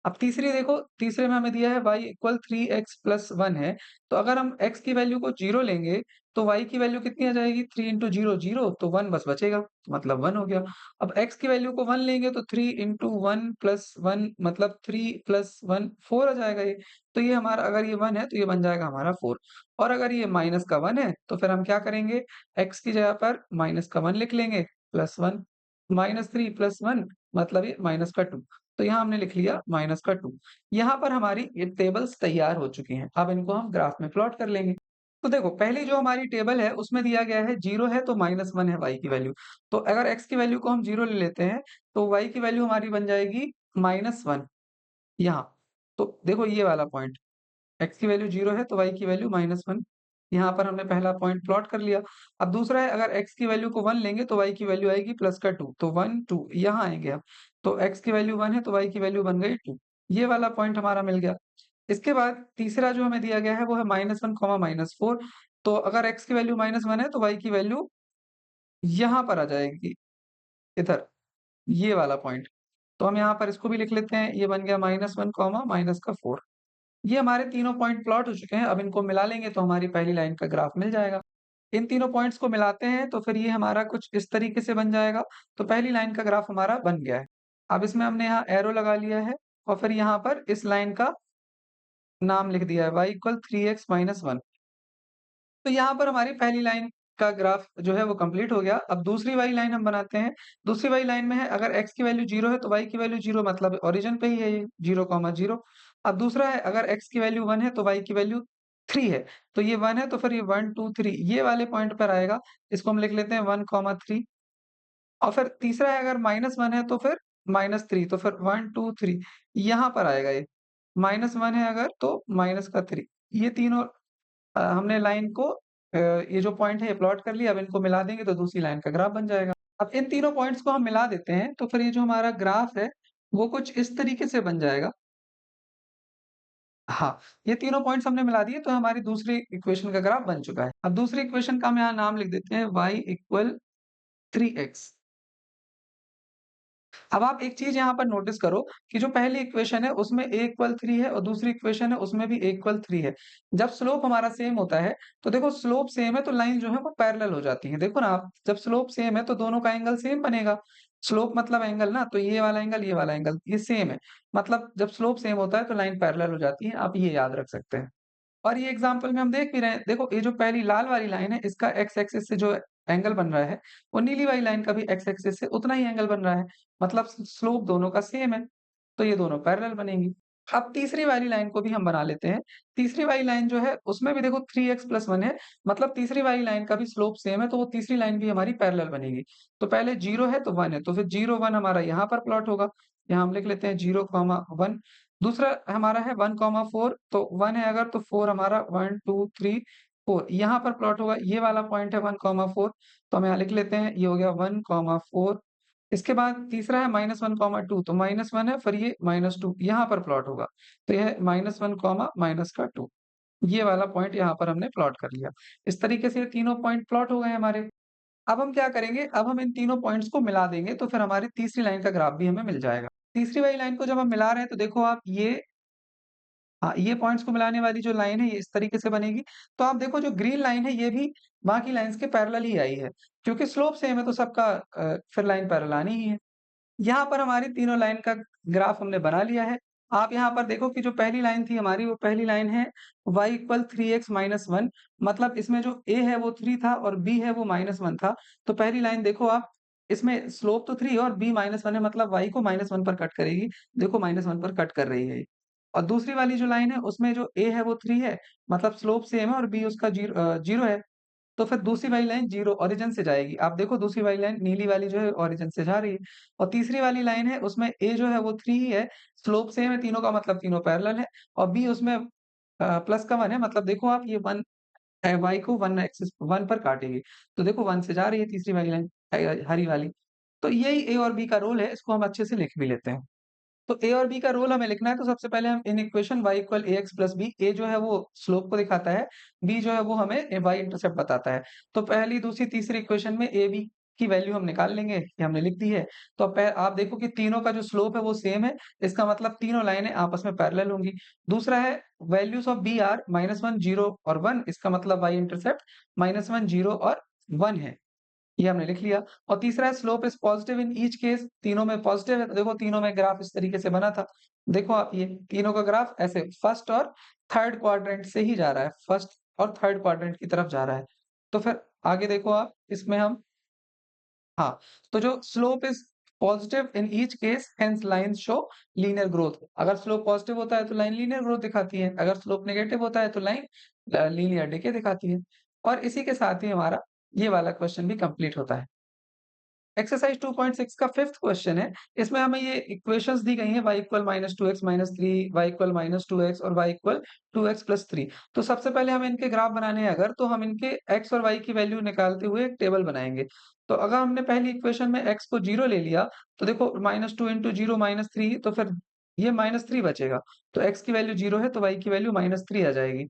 अब तीसरी देखो, तीसरे में हमें दिया है y इक्वल 3x प्लस 1 है, तो अगर हम x की वैल्यू को 0 लेंगे, तो y की वैल्यू कितनी आ जाएगी? 3 इंटू 0 0 तो 1 बस बचेगा, मतलब 1 हो गया। अब x की वैल्यू को 1 लेंगे, तो 3 इंटू 1 प्लस 1 मतलब 3 प्लस 1 4 आ जाएगा ये। तो ये हमारा, अगर ये 1 है तो ये बन जाएगा हमारा 4। और अगर ये माइनस का 1 है, तो फिर हम क्या करेंगे? x की जगह पर माइनस का 1 लिख लेंगे प्लस 1 -3 प्लस 1 मतलब ये माइनस का 2। तो यहाँ हमने लिख लिया माइनस का 2। यहाँ पर हमारी ये टेबल्स तैयार हो चुकी हैं। अब इनको हम ग्राफ में प्लॉट कर लेंगे। तो देखो पहली जो हमारी टेबल है उसमें दिया गया है 0 है तो -1 है y की वैल्यू। तो अगर x की वैल्यू को हम 0 ले लेते हैं, तो y की वैल्यू हमारी बन जाएगी -1 यहाँ। तो देखो ये वाला पॉइंट, x की वैल्यू 0 है तो y की वैल्यू -1। यहाँ पर हमने पहला पॉइंट प्लॉट कर लिया। अब दूसरा है, अगर x की वैल्यू को 1 लेंगे तो y की वैल्यू आएगी प्लस का 2, तो 1 2 यहाँ आएँगे हम। तो x की वैल्यू 1 है तो y की वैल्यू बन गई 2। ये वाला पॉइंट हमारा मिल गया। इसके बाद तीसरा जो हमें दिया गया है वो है -1, -4। तो अगर x की वैल्यू -1 है तो y की वैल्यू यहाँ पर आ जाएगी, इधर, ये वाला पॉइंट। तो हम यहाँ पर इसको भी लिख लेते हैं, ये बन गया -1, माइनस का 4। ये हमारे तीनों पॉइंट प्लॉट हो चुके हैं, अब इनको मिला लेंगे तो हमारी पहली लाइन का ग्राफ मिल जाएगा। इन तीनों पॉइंट्स को मिलाते हैं तो फिर ये हमारा कुछ इस तरीके से बन जाएगा। तो पहली लाइन का ग्राफ हमारा बन गया है। अब इसमें हमने यहाँ एरो लगा लिया है और फिर यहाँ पर इस लाइन का नाम लिख दिया है y इक्वल 3x माइनस 1। तो यहाँ पर हमारी पहली लाइन का ग्राफ जो है वो कंप्लीट हो गया। अब दूसरी वाली लाइन हम बनाते हैं। दूसरी वाली लाइन में है, अगर x की वैल्यू 0 है तो y की वैल्यू 0 मतलब ओरिजिन पे ही है ये 0, 0। अब दूसरा है, अगर x की वैल्यू 1 है तो y की वैल्यू 3 है। तो ये 1 है तो फिर ये 1 2 3 ये वाले पॉइंट पर आएगा। इसको हम लिख लेते हैं 1, 3। और फिर तीसरा है, अगर -1 है तो फिर -3 तो फिर 1 2 3 यहाँ पर आएगा ये। -1 है अगर तो माइनस का 3। ये तीनों हमने लाइन को ये जो पॉइंट है ये प्लॉट कर लिया। अब इनको मिला देंगे तो दूसरी लाइन का ग्राफ बन जाएगा। अब इन तीनों पॉइंट्स को हम मिला देते हैं तो फिर ये जो हमारा ग्राफ है वो कुछ इस तरीके से बन जाएगा। हाँ, ये तीनों पॉइंट्स हमने मिला दिए तो हमारी दूसरी इक्वेशन का ग्राफ बन चुका है। अब दूसरी इक्वेशन का हम यहाँ नाम लिख देते हैं y इक्वल 3x। अब आप एक चीज़ यहाँ पर नोटिस करो कि जो पहली इक्वेशन है उसमें a इक्वल 3 है और दूसरी इक्वेशन है उसमें भी a इक्वल 3 है। जब स्लोप हमारा सेम होता है, तो देखो स्लोप सेम है तो लाइन जो है वो पैरेलल हो जाती है। देखो ना आप, जब स्लोप सेम है तो दोनों का एंगल सेम बनेगा। स्लोप मतलब एंगल ना, तो ये वाला एंगल, ये सेम है। मतलब जब स्लोप सेम होता है तो लाइन पैरेलल हो जाती है, आप ये याद रख सकते हैं। और ये एग्ज़ाम्पल में हम देख भी रहे हैं, देखो ये जो पहली लाल वाली लाइन है, इसका एक्स एक्सिस से जो एंगल बन रहा है, वो नीली वाली लाइन का भी एक्स एक्सिस से उतना ही एंगल बन रहा है। मतलब स्लोप दोनों का सेम है, तो ये दोनों पैरेलल बनेंगी। अब तीसरी वाली लाइन को भी हम बना लेते हैं। तीसरी वाली लाइन जो है, उसमें भी देखो 3x + 1 है, मतलब तीसरी वाली लाइन का भी स्लोप सेम है, तो वो तीसरी लाइन भी हमारी पैरेलल बनेगी। तो पहले 0 है तो 1 है, तो फिर 0, 1 हमारा यहाँ पर प्लॉट होगा। यहाँ हम लिख लेते हैं 0, 1। दूसरा हमारा है 1, 4, तो 1 है अगर तो 4 हमारा 1, 2, 3, 4 यहाँ पर प्लॉट होगा। ये वाला पॉइंट है 1, 4, तो हम यहाँ लिख लेते हैं, ये हो गया 1, 4। इसके बाद तीसरा है -1, 2, तो -1 है, फिर ये -2 यहाँ पर प्लॉट होगा। तो यह है -1, -2, ये वाला पॉइंट यहाँ पर हमने प्लॉट कर लिया। इस तरीके से ये तीनों पॉइंट प्लॉट हो गए हमारे। अब हम क्या करेंगे, अब हम इन तीनों पॉइंट्स को मिला देंगे, तो फिर हमारी तीसरी लाइन का ग्राफ भी हमें मिल जाएगा। तीसरी वाली लाइन को जब हम मिला रहे हैं, तो देखो आप ये, हाँ, ये पॉइंट्स को मिलाने वाली जो लाइन है, ये इस तरीके से बनेगी। तो आप देखो जो ग्रीन लाइन है, ये भी बाकी लाइन्स के पैरेलल ही आई है। क्योंकि स्लोप सेम है, तो सबका फिर लाइन पैरेलल आनी ही है। यहाँ पर हमारी तीनों लाइन का ग्राफ हमने बना लिया है। आप यहाँ पर देखो कि जो पहली लाइन थी हमारी, वो पहली लाइन है y = 3x - 1, मतलब इसमें जो a है वो 3 था और b है वो -1 था। तो पहली लाइन देखो आप, इसमें स्लोप तो 3 है और b -1 है, मतलब y को -1 पर कट करेगी। देखो -1 पर कट कर रही है ये। और दूसरी वाली जो लाइन है, उसमें जो a है वो 3 है, मतलब स्लोप सेम है और b उसका 0 है। तो फिर दूसरी वाली लाइन 0 ओरिजिन से जाएगी। आप देखो दूसरी वाली लाइन नीली वाली जो है ओरिजिन से जा रही है। और तीसरी वाली लाइन है, उसमें a जो है वो 3 ही है, स्लोप सेम है तीनों का, मतलब तीनों पैरेलल है। और b उसमें प्लस का 1 है, मतलब देखो आप ये 1 y को 1 एक्सिस 1 पर काटेगी। तो देखो 1 से जा रही है तीसरी वाली लाइन, हरी वाली। तो यही a और b का रोल है, इसको हम अच्छे से लिख भी लेते हैं। तो ए और बी का रोल हमें लिखना है, तो सबसे पहले हम in equation y = ax + b, a जो है वो स्लोप को दिखाता है, b जो है वो हमें y इंटरसेप्ट बताता है। तो पहली, दूसरी, तीसरी इक्वेशन में a, b की वैल्यू हम निकाल लेंगे, ये हमने लिख दी है। तो अब आप देखो कि तीनों का जो स्लोप है वो सेम है, इसका मतलब तीनों लाइनें आपस में पैरेलल होंगी। दूसरा है वैल्यूज ऑफ b आर -1, 0 और 1, इसका मतलब y इंटरसेप्ट -1, 0 और 1 है। ये हमने लिख लिया। और तीसरा है slope is positive in each case, तीनों में पॉजिटिव है, तो देखो तीनों में ग्राफ इस तरीके से बना था। देखो आप ये तीनों का ग्राफ ऐसे फर्स्ट और थर्ड क्वाड्रेंट से ही जा रहा है, फर्स्ट और थर्ड क्वाड्रेंट की तरफ जा रहा है। तो फिर आगे देखो आप, इसमें हम, हाँ, तो जो slope is positive in each case hence lines show linear growth. अगर स्लोप पॉजिटिव होता है तो लाइन लीनियर ग्रोथ दिखाती है, अगर स्लोप नेगेटिव होता है तो लाइन लीनियर डिके दिखाती है। और इसी के साथ ही हमारा ये वाला क्वेश्चन भी कंप्लीट होता है। एक्सरसाइज 2.6 का 5th क्वेश्चन है। इसमें हमें ये इक्वेशंस दी गई हैं, y = -2x - 3, y = -2x और y = 2x + 3। तो सबसे पहले हमें इनके ग्राफ बनाने हैं अगर, तो हम इनके x और y की वैल्यू निकालते हुए एक टेबल बनाएँगे। तो अगर हमने पहली इक्वेशन में x को 0 ले लिया, तो देखो -2 × 0 -3, तो फिर ये -3 बचेगा। तो x की वैल्यू 0 है, तो y की वैल्यू -3 आ जाएगी।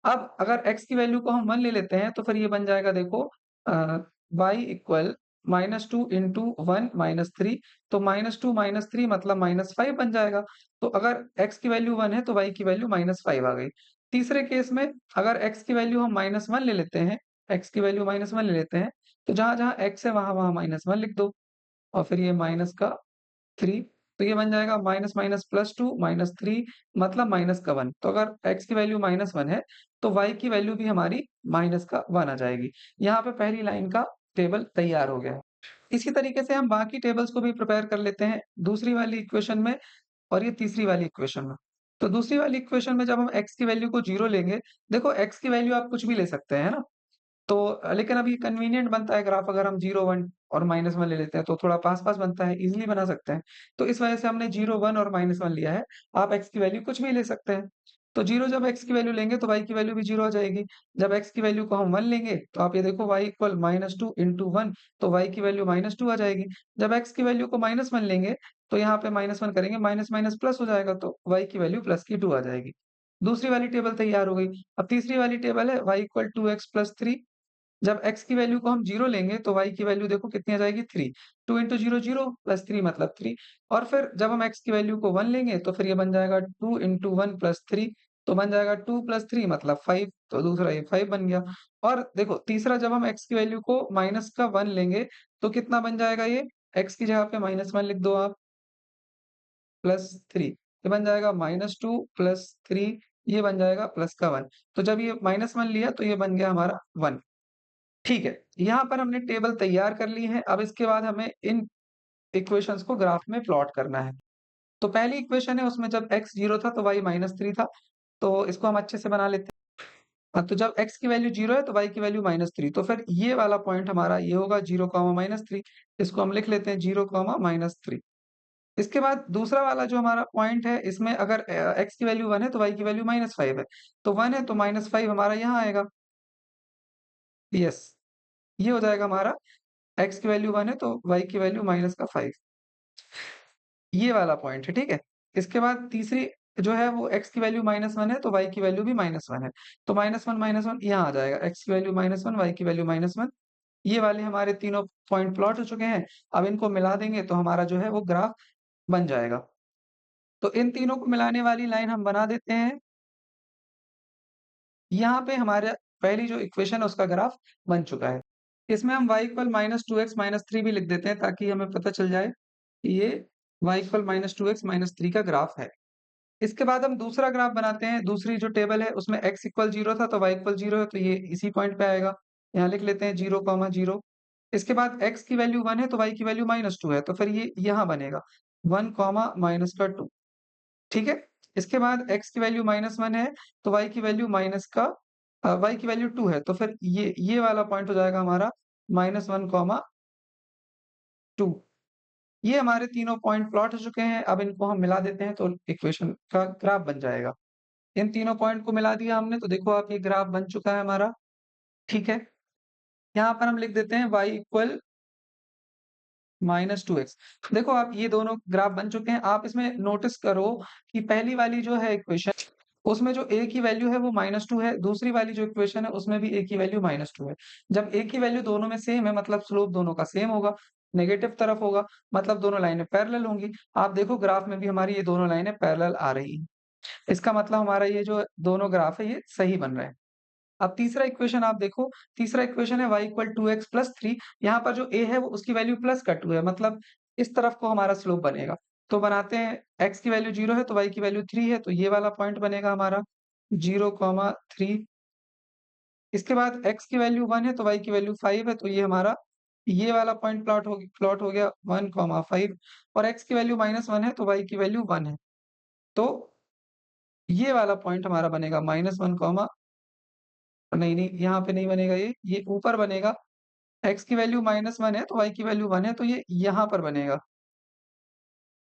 अब अगर x की वैल्यू को हम 1 ले लेते हैं, तो फिर ये बन जाएगा देखो y इक्वल -2 × 1 -3, तो -2 -3 मतलब -5 बन जाएगा। तो अगर x की वैल्यू 1 है, तो y की वैल्यू -5 आ गई। तीसरे केस में अगर x की वैल्यू हम -1 ले लेते हैं, x की वैल्यू -1 ले लेते हैं, तो जहाँ-जहाँ x है वहाँ-वहाँ -1 लिख दो और फिर ये माइनस का 3, तो ये बन जाएगा माइनस माइनस +2 -3 मतलब माइनस का 1। तो अगर x की वैल्यू -1 है, तो y की वैल्यू भी हमारी माइनस का 1 आ जाएगी। यहाँ पे पहली लाइन का टेबल तैयार हो गया है। इसी तरीके से हम बाकी टेबल्स को भी प्रिपेयर कर लेते हैं, दूसरी वाली इक्वेशन में और ये तीसरी वाली इक्वेशन में। तो दूसरी वाली इक्वेशन में जब हम x की वैल्यू को 0 लेंगे, देखो x की वैल्यू आप कुछ भी ले सकते हैं, है ना? तो लेकिन अब ये कन्वीनिएंट बनता है ग्राफ, अगर हम 0, 1 और -1 ले लेते हैं तो थोड़ा पास-पास बनता है, ईज़िली बना सकते हैं। तो इस वजह से हमने 0, 1 और -1 लिया है। आप x की वैल्यू कुछ भी ले सकते हैं। तो 0 जब x की वैल्यू लेंगे तो y की वैल्यू भी 0 आ जाएगी। जब x की वैल्यू को हम 1 लेंगे तो आप ये देखो y इक्वल -2 × 1, तो y की वैल्यू -2 आ जाएगी। जब x की वैल्यू को -1 लेंगे तो यहाँ पे -1 करेंगे, माइनस माइनस प्लस हो जाएगा, तो y की वैल्यू प्लस की 2 आ जाएगी। दूसरी वाली टेबल तैयार हो गई। अब तीसरी वाली टेबल है y इक्वल 2x + 3। जब x की वैल्यू को हम 0 लेंगे तो y की वैल्यू देखो कितनी आ जाएगी, 3। 2 × 0 0 + 3 मतलब 3। और फिर जब हम x की वैल्यू को 1 लेंगे तो फिर ये बन जाएगा 2 × 1 + 3, तो बन जाएगा 2 + 3 मतलब 5, तो दूसरा ये 5 बन गया। और देखो तीसरा जब हम x की वैल्यू को माइनस का 1 लेंगे तो कितना बन जाएगा ये, x की जगह पे -1 लिख दो आप, +3 ये बन जाएगा -2 +3 ये बन जाएगा प्लस का 1। तो जब ये -1 लिया तो ये बन गया हमारा 1। ठीक है, यहाँ पर हमने टेबल तैयार कर ली है। अब इसके बाद हमें इन इक्वेशंस को ग्राफ में प्लॉट करना है। तो पहली इक्वेशन है उसमें जब x 0 था तो y -3 था, तो इसको हम अच्छे से बना लेते हैं। हाँ, तो जब x की वैल्यू 0 है तो y की वैल्यू -3 तो फिर ये वाला पॉइंट हमारा ये होगा 0, -3 इसको हम लिख लेते हैं 0, -3। इसके बाद दूसरा वाला जो हमारा पॉइंट है इसमें अगर x की वैल्यू 1 है तो y की वैल्यू -5 है। तो 1 है तो -5 हमारा यहाँ आएगा। यस, ये हो जाएगा हमारा x की वैल्यू 1 है तो y की वैल्यू -5 ये वाला पॉइंट है, ठीक है? इसके बाद तीसरी जो है वो x की वैल्यू -1 है तो y की वैल्यू भी -1 है। तो -1 यहाँ आ जाएगा, x की वैल्यू -1 y की वैल्यू -1 ये वाले हमारे तीनों पॉइंट प्लॉट हो चुके हैं। अब इनको मिला देंगे तो हमारा जो है वो ग्राफ बन जाएगा। तो इन तीनों को मिलाने वाली लाइन हम बना देते हैं। यहाँ पे हमारा पहली जो इक्वेशन है उसका ग्राफ बन चुका है। इसमें हम y इक्वल -2x -3 भी लिख देते हैं ताकि हमें पता चल जाए कि ये y इक्वल -2x -3 का ग्राफ है। इसके बाद हम दूसरा ग्राफ बनाते हैं। दूसरी जो टेबल है उसमें x इक्वल 0 था तो y इक्वल 0 है तो ये इसी पॉइंट पे आएगा। यहाँ लिख लेते हैं 0, 0। इसके बाद x की वैल्यू 1 है तो y की वैल्यू -2 है तो फिर ये यहाँ बनेगा 1, माइनस का 2। ठीक है? इसके बाद x की वैल्यू -1 है तो y की वैल्यू y की वैल्यू 2 है तो फिर ये वाला पॉइंट हो जाएगा हमारा -1, 2। ये हमारे तीनों पॉइंट प्लॉट हो चुके हैं। अब इनको हम मिला देते हैं तो इक्वेशन का ग्राफ बन जाएगा। इन तीनों पॉइंट को मिला दिया हमने तो देखो आप ये ग्राफ बन चुका है हमारा, ठीक है? यहाँ पर हम लिख देते हैं y इक्वल -2x। देखो आप ये दोनों ग्राफ बन चुके हैं। आप इसमें नोटिस करो कि पहली वाली जो है इक्वेशन उसमें जो a की वैल्यू है वो -2 है, दूसरी वाली जो इक्वेशन है उसमें भी a की वैल्यू -2 है। जब a की वैल्यू दोनों में सेम है मतलब स्लोप दोनों का सेम होगा, नेगेटिव तरफ होगा, मतलब दोनों लाइनें पैरेलल होंगी। आप देखो ग्राफ में भी हमारी ये दोनों लाइनें पैरेलल आ रही हैं। इसका मतलब हमारा ये जो दोनों ग्राफ है ये सही बन रहे हैं। अब तीसरा इक्वेशन आप देखो, तीसरा इक्वेशन है y इक्वल 2x प्लस 3 यहाँ पर जो a है वो उसकी वैल्यू प्लस का 2 है मतलब इस तरफ को हमारा स्लोप बनेगा। तो बनाते हैं x की वैल्यू 0 है तो y की वैल्यू 3 है तो ये वाला पॉइंट बनेगा हमारा 0, 3। इसके बाद x की वैल्यू 1 है तो y की वैल्यू 5 है तो ये हमारा ये वाला पॉइंट प्लॉट हो गया 1, 5 और x की वैल्यू -1 है तो y की वैल्यू 1 है। तो ये वाला पॉइंट हमारा बनेगा -1, नहीं, नहीं, यहाँ पे नहीं बनेगा ये ऊपर बनेगा। x की वैल्यू -1 है तो y की वैल्यू 1 है तो ये यहाँ पर बनेगा।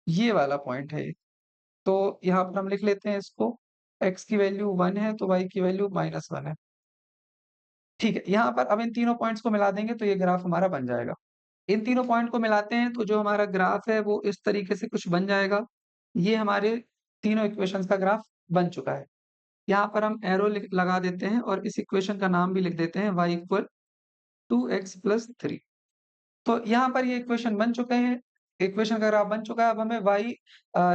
ये वाला पॉइंट है ये। तो यहाँ पर हम लिख लेते हैं इसको x की वैल्यू 1 है तो y की वैल्यू -1 है। ठीक है, यहाँ पर अब इन तीनों पॉइंट्स को मिला देंगे तो ये ग्राफ हमारा बन जाएगा। इन तीनों पॉइंट को मिलाते हैं तो जो हमारा ग्राफ है वो इस तरीके से कुछ बन जाएगा। ये हमारे तीनों इक्वेशंस का ग्राफ बन चुका है। यहाँ पर हम एरो लगा देते हैं और इस इक्वेशन का नाम भी लिख देते हैं y इक्वल 2x प्लस 3। तो यहाँ पर ये इक्वेशन बन चुके हैं, इक्वेशन का ग्राफ बन चुका है। अब हमें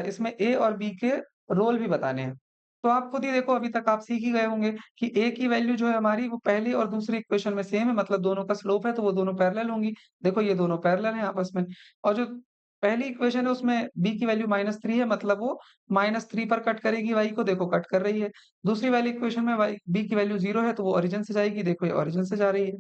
इसमें a और b के रोल भी बताने हैं। तो आप खुद ही देखो अभी तक आप सीख ही गए होंगे कि a की वैल्यू जो है हमारी वो पहली और दूसरी इक्वेशन में सेम है मतलब दोनों का स्लोप है तो वो दोनों पैरेलल होंगी। देखो ये दोनों पैरेलल हैं आपस में और जो पहली इक्वेशन है उसमें b की वैल्यू -3 है मतलब वो -3 पर कट करेगी y को, देखो कट कर रही है। दूसरी वाली इक्वेशन में b की वैल्यू 0 है तो वो ओरिजिन से जाएगी, देखो ये ओरिजिन से जा रही है।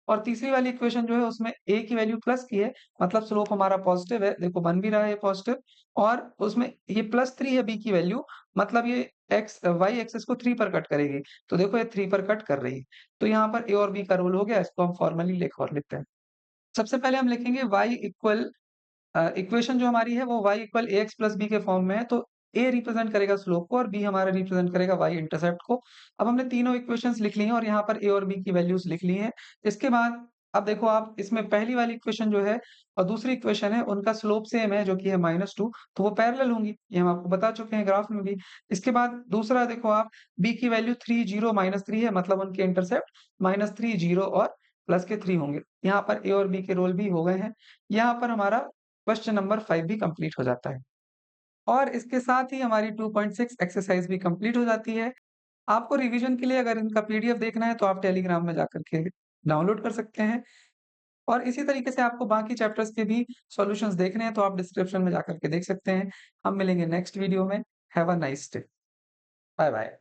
और तीसरी वाली इक्वेशन जो है उसमें a की वैल्यू प्लस की है मतलब स्लोप हमारा पॉजिटिव है, देखो बन भी रहा है पॉजिटिव और उसमें ये +3 है b की वैल्यू मतलब ये y एक्सिस को 3 पर कट करेगी। तो देखो ये 3 पर कट कर रही है। तो यहाँ पर a और b का रोल हो गया, इसको हम फॉर्मली लिख और लिखते हैं। सबसे पहले हम लिखेंगे y इक्वल इक्वेशन जो हमारी है वो y equal ax plus b के फॉर्म में है तो a रिप्रेजेंट करेगा स्लोप को और b हमारा रिप्रेजेंट करेगा y इंटरसेप्ट को। अब हमने तीनों इक्वेशंस लिख ली हैं और यहाँ पर a और b की वैल्यूज लिख ली हैं। इसके बाद अब देखो आप इसमें पहली वाली इक्वेशन जो है और दूसरी इक्वेशन है उनका स्लोप सेम है जो कि है -2 तो वो पैरेलल होंगी, ये हम आपको बता चुके हैं ग्राफ में भी। इसके बाद दूसरा देखो आप b की वैल्यू 3, 0, -3 है मतलब उनके इंटरसेप्ट -3, 0 और प्लस के 3 होंगे। यहाँ पर a और b के रोल भी हो गए हैं। यहाँ पर हमारा क्वेश्चन नंबर 5 भी कंप्लीट हो जाता है और इसके साथ ही हमारी 2.6 एक्सरसाइज भी कंप्लीट हो जाती है। आपको रिवीजन के लिए अगर इनका पीडीएफ देखना है तो आप टेलीग्राम में जाकर के डाउनलोड कर सकते हैं। और इसी तरीके से आपको बाकी चैप्टर्स के भी सॉल्यूशंस देखने हैं, तो आप डिस्क्रिप्शन में जाकर के देख सकते हैं। हम मिलेंगे नेक्स्ट वीडियो में। Have a nice day. Bye-bye.